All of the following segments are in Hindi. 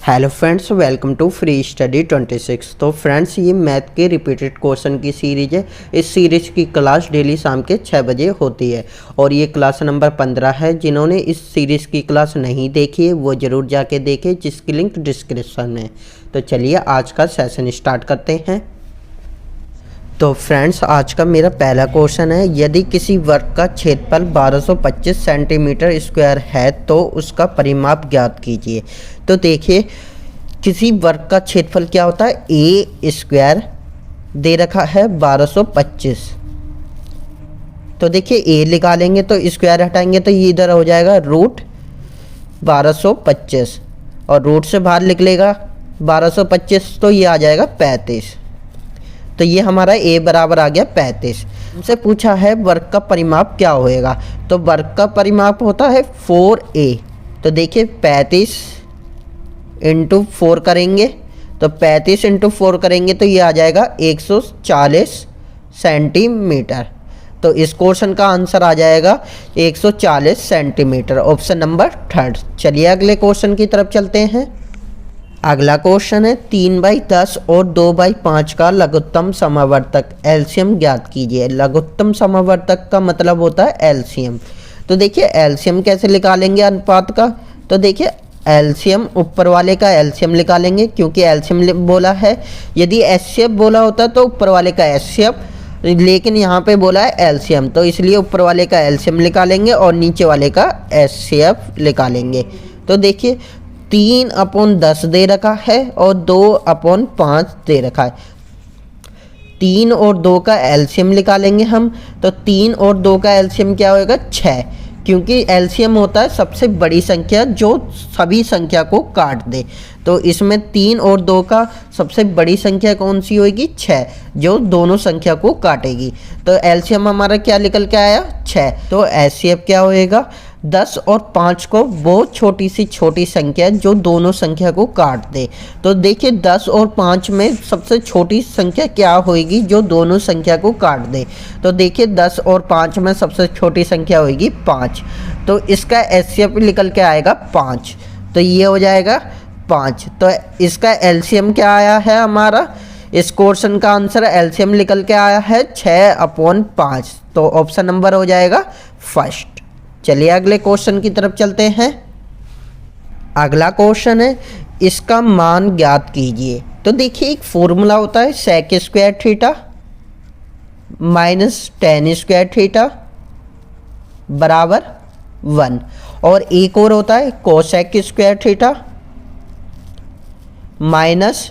Hello friends, welcome to free study 26। तो फ्रेंड्स, ये मैथ के रिपीटेड क्वेश्चन की सीरीज है। इस सीरीज की क्लास डेली शाम के 6 बजे होती है और ये क्लास नंबर 15 है। जिन्होंने इस सीरीज़ की क्लास नहीं देखी है वो ज़रूर जाके देखें, जिसकी लिंक डिस्क्रिप्शन में है। तो चलिए आज का सेशन स्टार्ट करते हैं। तो फ्रेंड्स, आज का मेरा पहला क्वेश्चन है, यदि किसी वर्ग का क्षेत्रफल 1225 सेंटीमीटर स्क्वायर है तो उसका परिमाप ज्ञात कीजिए। तो देखिए, किसी वर्ग का क्षेत्रफल क्या होता है, ए स्क्वायर दे रखा है 1225। तो देखिए ए निकालेंगे तो स्क्वायर हटाएंगे तो ये इधर हो जाएगा रूट 1225 और रूट से बाहर निकलेगा 1225 तो ये आ जाएगा 35। तो ये हमारा a बराबर आ गया 35। हमसे पूछा है वर्ग का परिमाप क्या होएगा। तो वर्ग का परिमाप होता है 4a। तो देखिए 35 इंटू 4 करेंगे तो 35 इंटू 4 करेंगे तो ये आ जाएगा 140 सेंटीमीटर। तो इस क्वेश्चन का आंसर आ जाएगा 140 सेंटीमीटर, ऑप्शन नंबर 3। चलिए अगले क्वेश्चन की तरफ चलते हैं। अगला क्वेश्चन है 3/10 और 2/5 का लघुत्तम समावर्तक एलसीएम ज्ञात कीजिए। लघुत्तम समावर्तक का मतलब होता है एलसीएम। तो देखिए एलसीएम कैसे निकालेंगे अनुपात का। तो देखिए एलसीएम ऊपर वाले का एलसीएम निकालेंगे, क्योंकि एलसीएम बोला है। यदि एचसीएफ बोला होता तो ऊपर वाले का एचसीएफ, लेकिन यहाँ पे बोला है एलसीएम, तो इसलिए ऊपर वाले का एलसीएम निकालेंगे और नीचे वाले का एचसीएफ निकालेंगे। तो देखिए 3/10 दे रखा है और 2/5 दे रखा है। 3 और 2 का एलसीएम निकालेंगे हम। तो 3 और 2 का एलसीएम क्या होएगा, 6, क्योंकि एलसीएम होता है सबसे बड़ी संख्या जो सभी संख्या को काट दे। तो इसमें 3 और 2 का सबसे बड़ी संख्या कौन सी होगी, 6, जो दोनों संख्या को काटेगी। तो एलसीएम हमारा क्या निकल के आया, 6। तो एचसीएफ क्या होएगा, 10 और 5 को वो छोटी सी छोटी संख्या जो दोनों संख्या को काट दे। तो देखिए 10 और 5 में सबसे छोटी संख्या क्या होगी जो दोनों संख्या को काट दे। तो देखिए 10 और 5 में सबसे छोटी संख्या होगी 5। तो इसका एचसीएफ निकल के आएगा 5। तो ये हो जाएगा 5। तो इसका एलसीएम क्या आया है हमारा, इस क्वेश्चन का आंसर एलसीएम निकल के आया है 6/5। तो ऑप्शन नंबर हो जाएगा फर्स्ट। चलिए अगले क्वेश्चन की तरफ चलते हैं। अगला क्वेश्चन है, इसका मान ज्ञात कीजिए। तो देखिए एक फॉर्मूला होता है sec square theta minus tan square theta बराबर 1, और एक और होता है cosec square theta minus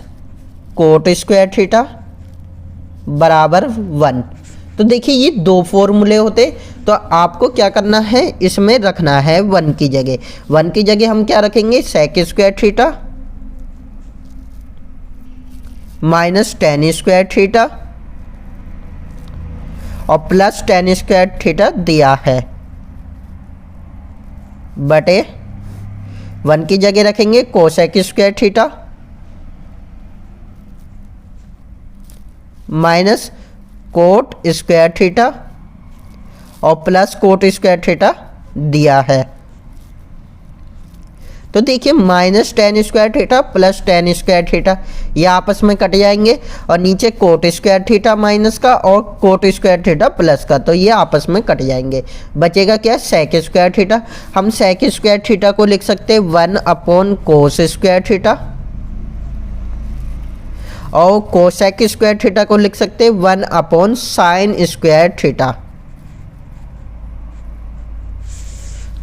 cot square theta बराबर 1। तो देखिए ये दो फॉर्मूले होते, तो आपको क्या करना है, इसमें रखना है 1 की जगह। 1 की जगह हम क्या रखेंगे, sec square theta minus tan square theta और प्लस टेन स्क्वायर थीटा दिया है बटे 1 की जगह रखेंगे cosec square theta minus cot square theta और प्लस कोट स्क्वायर थीटा दिया है। तो देखिए minus tan square theta plus tan square theta ये आपस में कट जाएंगे और नीचे कोट स्क्वायर थीटा माइनस का और कोट स्क्वायर थीटा प्लस का, तो ये आपस में कट जाएंगे। बचेगा क्या, सेक स्क्वायर थीटा। हम सेक स्क्वायर थीटा को लिख सकते हैं 1/कोस स्क्वायर थीटा और कोसेक स्क्वायर थीटा को लिख सकते हैं 1/साइन स्क्वायर थीटा।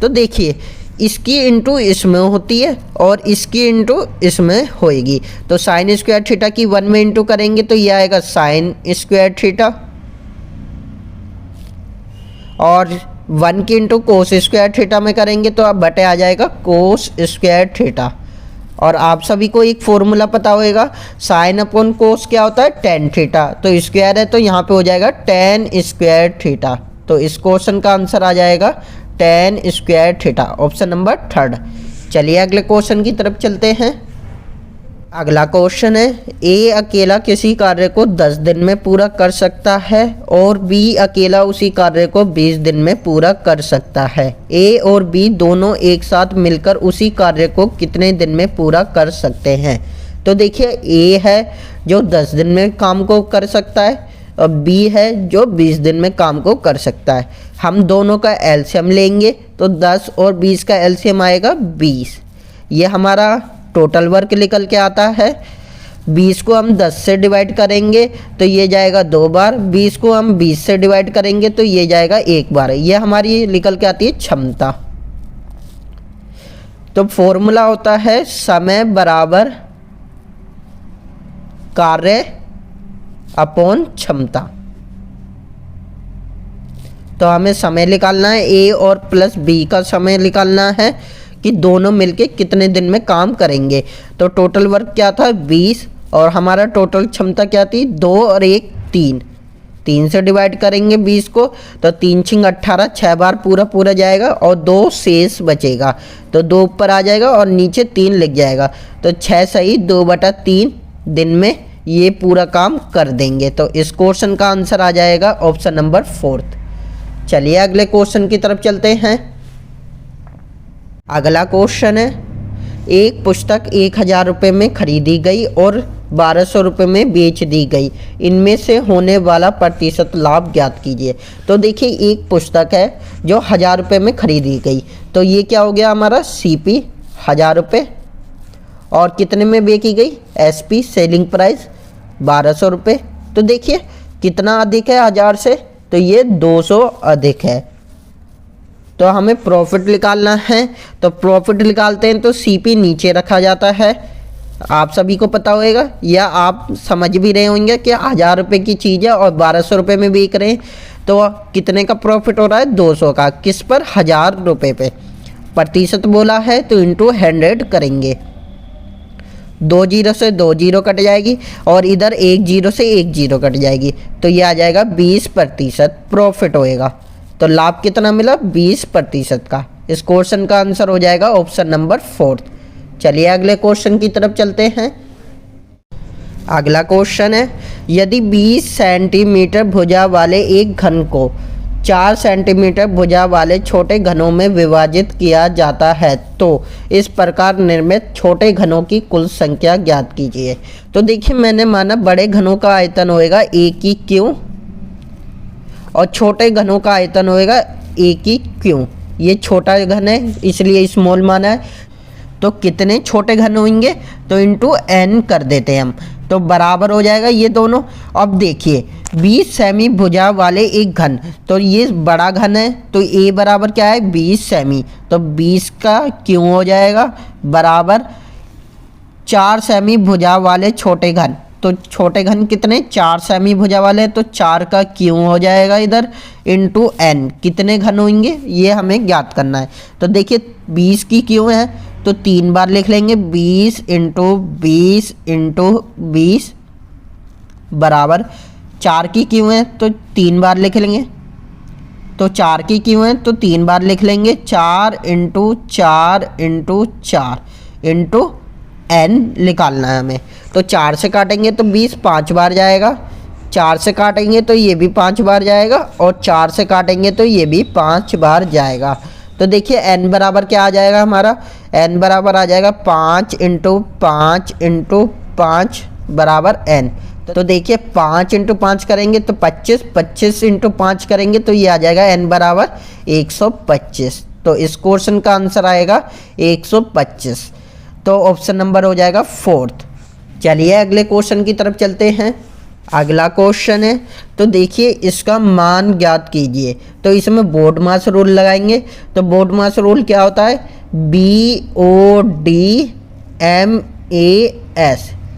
तो देखिए इसकी इंटू इसमें होती है और इसकी इंटू इसमें होएगी। तो साइन स्क्वायर थीटा की 1 में इंटू करेंगे तो ये आएगा साइन स्क्वायर थीटा और 1 की इंटू कोस स्क्वायर थीटा में करेंगे तो अब बटे आ जाएगा कोस स्क्वायर थीटा। और आप सभी को एक फॉर्मूला पता होगा, साइन अपॉन कोस क्या होता है, टेन थीटा। तो स्क्वायर है तो यहाँ पे हो जाएगा टेन स्क्वायर थीटा। तो इस क्वेश्चन का आंसर आ जाएगा ten square theta, option number 3। चलिए अगले क्वेश्चन की तरफ चलते हैं। अगला क्वेश्चन है, ए अकेला किसी कार्य को 10 दिन में पूरा कर सकता है और बी अकेला उसी कार्य को 20 दिन में पूरा कर सकता है। ए और बी दोनों एक साथ मिलकर उसी कार्य को कितने दिन में पूरा कर सकते हैं? तो देखिए, ए है जो 10 दिन में काम को कर सकता है और बी है जो 20 दिन में काम को कर सकता है। हम दोनों का एलसीएम लेंगे तो 10 और 20 का एलसीएम आएगा 20। ये हमारा टोटल वर्क निकल के आता है। 20 को हम 10 से डिवाइड करेंगे तो ये जाएगा 2 बार, 20 को हम 20 से डिवाइड करेंगे तो ये जाएगा 1 बार। ये हमारी निकल के आती है क्षमता। तो फॉर्मूला होता है समय बराबर कार्य अपॉन क्षमता। तो हमें समय निकालना है, ए और प्लस बी का समय निकालना है कि दोनों मिलके कितने दिन में काम करेंगे। तो टोटल वर्क क्या था 20 और हमारा टोटल क्षमता क्या थी 2 और 1 3। 3 से डिवाइड करेंगे 20 को तो 3 छिंग 18, 6 बार पूरा पूरा जाएगा और 2 शेष बचेगा तो 2 ऊपर आ जाएगा और नीचे 3 लिख जाएगा। तो 6 सही 2/3 दिन में ये पूरा काम कर देंगे। तो इस क्वेश्चन का आंसर आ जाएगा ऑप्शन नंबर 4। चलिए अगले क्वेश्चन की तरफ चलते हैं। अगला क्वेश्चन है, एक पुस्तक 1000 रुपये में खरीदी गई और 1200 रुपये में बेच दी गई, इनमें से होने वाला प्रतिशत लाभ ज्ञात कीजिए। तो देखिए, एक पुस्तक है जो 1000 रुपये में खरीदी गई, तो ये क्या हो गया हमारा सीपी 1000 रुपये और कितने में बेची गई एसपी सेलिंग प्राइस 1200 रुपये। तो देखिए कितना अधिक है 1000 से, तो ये 200 अधिक है। तो हमें प्रॉफिट निकालना है, तो प्रॉफिट निकालते हैं तो सीपी नीचे रखा जाता है, आप सभी को पता होगा या आप समझ भी रहे होंगे कि 1000 रुपये की चीज़ है और 1200 रुपये में बेच रहे हैं, तो कितने का प्रॉफिट हो रहा है 200 का। किस पर 1000 रुपये पे। प्रतिशत बोला है तो इंटू 100 करेंगे, 2 जीरो से 2 जीरो कट जाएगी और इधर 1 जीरो से 1 जीरो कट जाएगी, तो ये आ जाएगा 20% प्रॉफिट होएगा। तो लाभ कितना मिला 20% का। इस क्वेश्चन का आंसर हो जाएगा ऑप्शन नंबर 4। चलिए अगले क्वेश्चन की तरफ चलते हैं। अगला क्वेश्चन है, यदि 20 सेंटीमीटर भुजा वाले एक घन को 4 सेंटीमीटर भुजा वाले छोटे घनों में विभाजित किया जाता है तो इस प्रकार निर्मित छोटे घनों की कुल संख्या ज्ञात कीजिए। तो देखिए, मैंने माना बड़े घनों का आयतन होएगा एक ही क्यों और छोटे घनों का आयतन होएगा एक ही क्यों। ये छोटा घन है इसलिए स्मॉल माना है, तो कितने छोटे घन होंगे तो इंटू n कर देते हैं हम, तो बराबर हो जाएगा ये दोनों। अब देखिए 20 सेमी भुजा वाले एक घन, तो ये बड़ा घन है तो a बराबर क्या है 20 सेमी, तो 20 का क्यों हो जाएगा बराबर 4 सेमी भुजा वाले छोटे घन, तो छोटे घन कितने 4 सेमी भुजा वाले, तो 4 का क्यों हो जाएगा इधर इंटू n। कितने घन होंगे ये हमें ज्ञात करना है। तो देखिए 20 की क्यों है तो 3 बार लिख लेंगे, 20 इंटू 20 इंटू 20 बराबर 4 की क्यों है तो 3 बार लिख लेंगे, तो 4 की क्यों है तो 3 बार लिख लेंगे, 4 इंटू 4 इंटू 4 इंटू n निकालना है हमें। तो 4 से काटेंगे तो 20 5 बार जाएगा, 4 से काटेंगे तो ये भी 5 बार जाएगा और 4 से काटेंगे तो ये भी 5 बार जाएगा। तो देखिए n बराबर क्या आ जाएगा हमारा, n बराबर आ जाएगा 5 इंटू 5 इंटू 5 बराबर n। तो देखिए 5 इंटू 5 करेंगे तो 25, 25 इंटू 5 करेंगे तो ये आ जाएगा n बराबर 125। तो इस क्वेश्चन का आंसर आएगा 125। तो ऑप्शन नंबर हो जाएगा 4th। चलिए अगले क्वेश्चन की तरफ चलते हैं। अगला क्वेश्चन है, तो देखिए इसका मान ज्ञात कीजिए। तो इसमें बोर्ड मास रूल लगाएंगे। तो बोर्ड मास रूल क्या होता है BODMAS,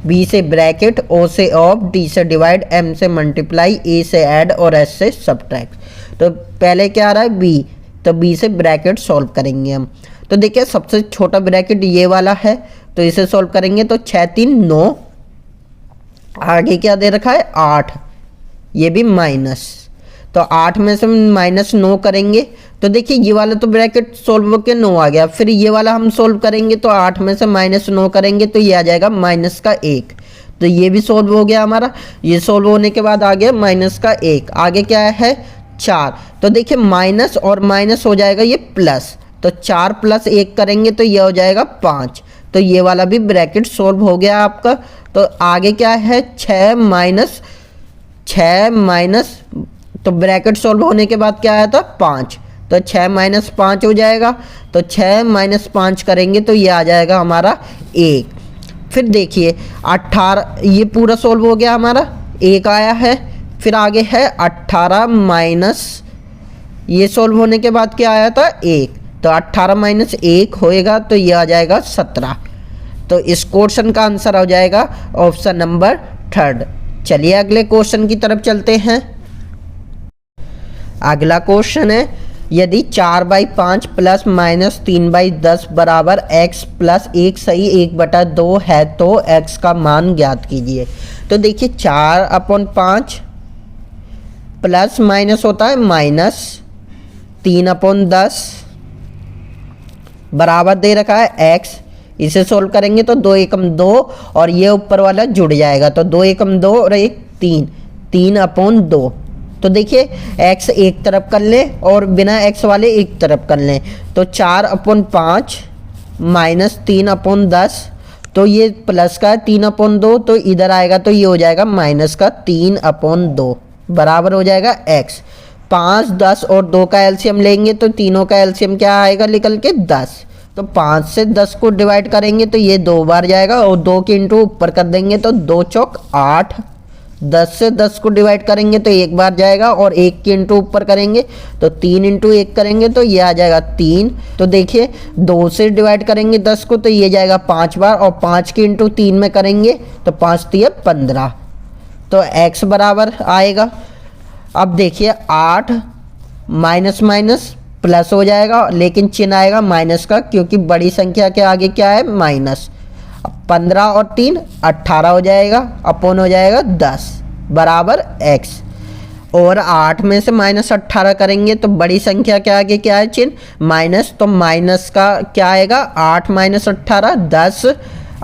B से ब्रैकेट, O से ऑफ, D से डिवाइड, M से मल्टीप्लाई, A से ऐड और S से सब्ट्रैक्ट। तो पहले क्या आ रहा है B, तो B से ब्रैकेट सॉल्व करेंगे हम। तो देखिए सबसे छोटा ब्रैकेट ये वाला है तो इसे सॉल्व करेंगे तो 6 3 9, आगे क्या दे रखा है 8, ये भी माइनस, तो 8 में से -9 करेंगे तो देखिए ये वाला तो ब्रैकेट सोल्व होकर 9 आ गया, फिर ये वाला हम सोल्व करेंगे तो 8 में से -9 करेंगे तो ये आ जाएगा -1। तो ये भी सोल्व हो गया हमारा। ये सोल्व होने के बाद आ गया -1। आगे क्या है 4। तो देखिए माइनस और माइनस हो जाएगा ये प्लस, तो 4 + 1 करेंगे तो ये हो जाएगा 5। तो ये वाला भी ब्रैकेट सोल्व हो गया आपका। तो आगे क्या है 6 माइनस, तो ब्रैकेट सोल्व होने के बाद क्या आया था 5, तो 6 - 5 हो जाएगा। तो 6 - 5 करेंगे तो ये आ जाएगा हमारा 1। फिर देखिए 18, ये पूरा सोल्व हो गया हमारा, 1 आया है। फिर आगे है 18 माइनस, ये सोल्व होने के बाद क्या आया था 1, तो 18 - 1 होएगा तो ये आ जाएगा 17। तो इस क्वेश्चन का आंसर हो जाएगा ऑप्शन नंबर 3। चलिए अगले क्वेश्चन की तरफ चलते हैं। अगला क्वेश्चन है यदि 4/5 + -3/10 बराबर x + 1 सही 1/2 है तो x का मान ज्ञात कीजिए। तो देखिए 4/5 प्लस माइनस होता है -3/10 बराबर दे रखा है x। इसे सोल्व करेंगे तो 2 × 2 और ये ऊपर वाला जुड़ जाएगा, तो 2 × 2 और 1 3, 3/2। तो देखिए x एक तरफ कर लें और बिना x वाले एक तरफ कर लें, तो 4/5 -3/10, तो ये प्लस का है 3/2, तो इधर आएगा तो ये हो जाएगा माइनस का 3/2 बराबर हो जाएगा x। 5, 10 और 2 का एलसीएम लेंगे तो तीनों का एलसीएम क्या आएगा निकल के 10। तो 5 से 10 को डिवाइड करेंगे तो ये 2 बार जाएगा और 2 के इंटू ऊपर कर देंगे तो 2 चौक 8। 10 से 10 को डिवाइड करेंगे तो 1 बार जाएगा और 1 के इंटू ऊपर करेंगे तो 3 × 1 करेंगे तो ये आ जाएगा 3। तो देखिए 2 से डिवाइड करेंगे 10 को तो ये जाएगा 5 बार और 5 के इंटू 3 में करेंगे तो 5 × 3 = 15। तो x बराबर आएगा, अब देखिए 8 माइनस माइनस प्लस हो जाएगा लेकिन चिन्ह आएगा माइनस का, क्योंकि बड़ी संख्या के आगे क्या है माइनस। 15 और 3 18 हो जाएगा, अपॉन हो जाएगा 10 बराबर x। और 8 में से -18 करेंगे तो बड़ी संख्या के आगे क्या है चिन्ह माइनस, तो माइनस का क्या आएगा 8 - 18 10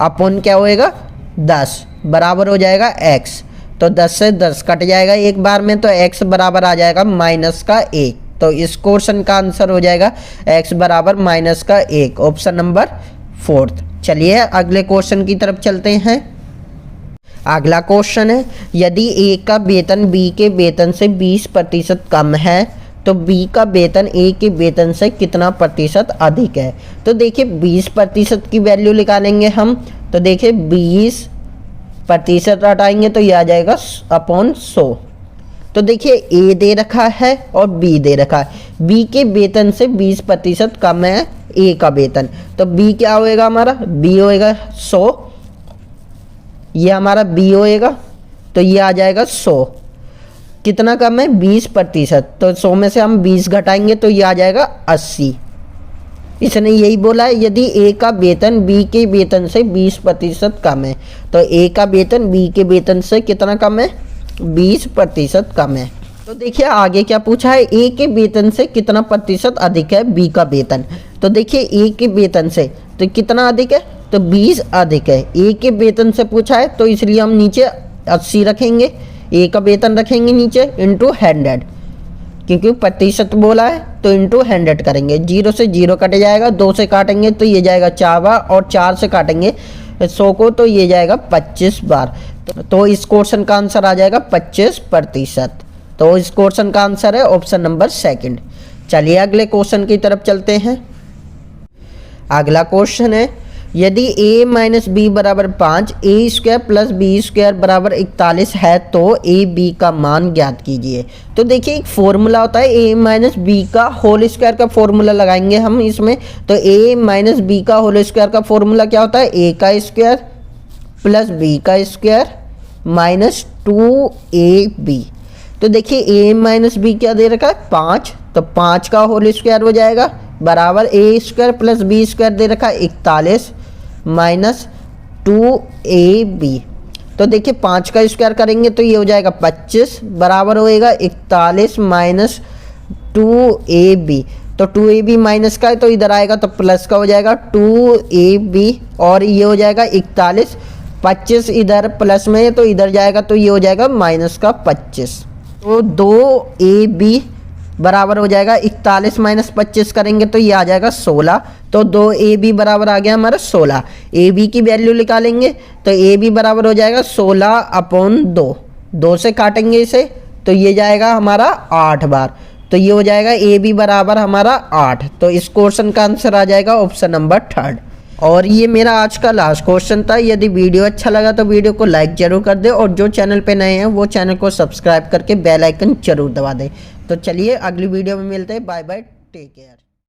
अपॉन क्या होएगा 10 बराबर हो जाएगा x। तो 10 से 10 कट जाएगा एक बार में, तो x बराबर आ जाएगा -1। तो इस क्वेश्चन का आंसर हो जाएगा x बराबर -1, ऑप्शन नंबर 4। चलिए अगले क्वेश्चन की तरफ चलते हैं। अगला क्वेश्चन है यदि A का वेतन B के वेतन से 20% कम है तो B का वेतन A के वेतन से कितना प्रतिशत अधिक है। तो देखिए 20% की वैल्यू निकालेंगे हम, तो देखिए 20% हटाएंगे तो ये आ जाएगा अपॉन 100। तो देखिए A दे रखा है और B दे रखा है, B के वेतन से 20% कम है A का वेतन, तो B क्या होएगा हमारा B होएगा 100, ये हमारा B होएगा तो ये आ जाएगा 100। कितना कम है 20%, तो 100 में से हम 20 घटाएंगे तो ये आ जाएगा 80। इसने यही बोला है यदि A का वेतन B के वेतन से 20% कम है, तो A का वेतन B के वेतन से कितना कम है 20% कम है। तो देखिए आगे क्या पूछा है A के वेतन से कितना प्रतिशत अधिक है B का वेतन। तो देखिए A के वेतन से तो कितना अधिक है, तो 20 अधिक है। A के वेतन से पूछा है तो इसलिए हम नीचे 80 रखेंगे, A का वेतन रखेंगे नीचे इंटू 100, क्योंकि प्रतिशत बोला है तो इंटू 100 करेंगे। 0 से 0 कट जाएगा, 2 से काटेंगे तो ये जाएगा 4 बार और 4 से काटेंगे 100 को तो ये जाएगा 25 बार। तो इस क्वेश्चन का आंसर आ जाएगा 25%। तो इस क्वेश्चन का आंसर है ऑप्शन नंबर 2। चलिए अगले क्वेश्चन की तरफ चलते हैं। अगला क्वेश्चन है यदि a - b बराबर 5 a² + b² बराबर 41 है तो a b का मान ज्ञात कीजिए। तो देखिए एक फॉर्मूला होता है a - b का होल स्क्वायर का फॉर्मूला लगाएंगे हम इसमें। तो a - b का होल स्क्वायर का फॉर्मूला क्या होता है a का स्क्वायर प्लस b का स्क्वायर माइनस 2ab। तो देखिए a - b क्या दे रखा है 5, तो 5 का होल स्क्वायर हो जाएगा बराबर a² + b² दे रखा है 41 माइनस 2ab। तो देखिए 5 का स्क्वायर करेंगे तो ये हो जाएगा 25 बराबर होएगा 41 माइनस 2ab। तो 2ab माइनस का है तो इधर आएगा तो प्लस का हो जाएगा 2ab, और ये हो जाएगा 41, 25 इधर प्लस में है तो इधर जाएगा तो ये हो जाएगा माइनस का 25। तो 2ab बराबर हो जाएगा 41 माइनस 25 करेंगे तो ये आ जाएगा 16। तो 2ab बराबर आ गया हमारा 16। ab की वैल्यू निकालेंगे तो ab बराबर हो जाएगा 16/2, 2 से काटेंगे इसे तो ये जाएगा हमारा 8 बार, तो ये हो जाएगा ab बराबर हमारा 8। तो इस क्वेश्चन का आंसर आ जाएगा ऑप्शन नंबर 3। और ये मेरा आज का लास्ट क्वेश्चन था। यदि वीडियो अच्छा लगा तो वीडियो को लाइक जरूर कर दे, और जो चैनल पे नए हैं वो चैनल को सब्सक्राइब करके बेल आइकन जरूर दबा दे। तो चलिए अगली वीडियो में मिलते हैं। Bye bye, take care.